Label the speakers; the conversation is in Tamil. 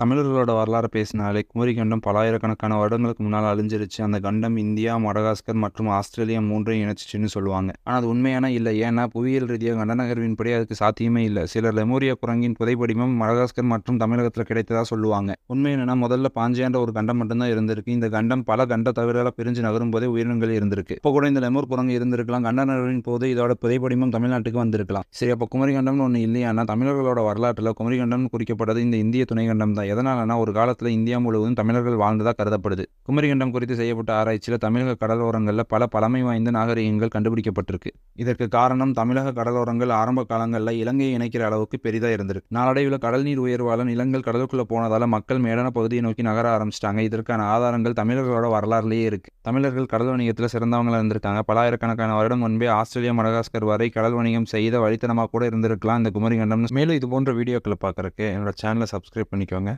Speaker 1: தமிழர்களோட வரலாறு பேசினாலே குமரி கண்டம் பலாயிரக்கணக்கான வருடங்களுக்கு முன்னால் அழிஞ்சிருச்சு. அந்த கண்டம் இந்தியா, மடகாஸ்கர் மற்றும் ஆஸ்திரேலியா மூன்றையும் இணைச்சிச்சுன்னு சொல்லுவாங்க. ஆனால் அது உண்மையான இல்லை. ஏன்னா புவியியல் ரீதியாக கண்ட நகர்வின்படி அதுக்கு சாத்தியமே இல்லை. சிலர் லெமூரியா குரங்கின் புதைப்படிமம் மடகாஸ்கர் மற்றும் தமிழகத்தில் கிடைத்ததா சொல்லுவாங்க. உண்மை என்னன்னா முதல்ல பாஞ்சியான்ற ஒரு கண்டம் மட்டும்தான் இருந்திருக்கு. இந்த கண்டம் பல கண்ட தவிர பிரிஞ்சு நகரும் போதே உயிரினங்கள் இருந்திருக்கு. இப்போ கூட இந்த லெமூர் குரங்கு இருந்திருக்கலாம். கண்ட நகர்வின் போது இதோட புதைப்படிமம் தமிழ்நாட்டுக்கு வந்திருக்கலாம். சரி, அப்போ குமரி கண்டம்னு ஒன்று இல்லையானா தமிழர்களோட வரலாற்றில் குமரி கண்டம் குறிக்கப்பட்டது இந்த இந்திய துணை கண்டம் தான். எதனாலனா ஒரு காலத்தில் இந்தியா முழுவதும் தமிழர்கள் வாழ்ந்ததா கருதப்படுது. குமரிக்கண்டம் குறித்து செய்யப்பட்ட ஆராய்ச்சியில் தமிழக கடலோரங்களில் பல பழமை வாய்ந்த நாகரிகங்கள் கண்டுபிடிக்கப்பட்டிருக்கு. இதற்கு காரணம் தமிழக கடலோரங்கள் ஆரம்ப காலங்களில் இலங்கையை இணைக்கிற அளவுக்கு பெரிதாக இருந்திருக்கு. நாளடைவில் கடல் நீர் உயர்வால நிலங்கள் கடலுக்குள்ள போனதால மக்கள் மேடான பகுதியை நோக்கி நகர ஆரம்பிச்சிட்டாங்க. இதற்கான ஆதாரங்கள் தமிழர்களோட வரலாறுலேயே இருக்கு. தமிழர்கள் கடல் வணிகத்தில் சிறந்தவங்களா இருந்திருக்காங்க. பலாயிரக்கணக்கான வருடம் முன்பே ஆஸ்திரேலியா, மடகாஸ்கர் வரை கடல் வணிகம் செய்த வழித்தனமாக கூட இருந்திருக்கலாம் இந்த குமரிக்கண்டம். மேலும் இது போன்ற வீடியோக்களை பார்க்கறதுக்கு என்னோட சேனலை சப்ஸ்கிரைப் பண்ணிக்கோங்க.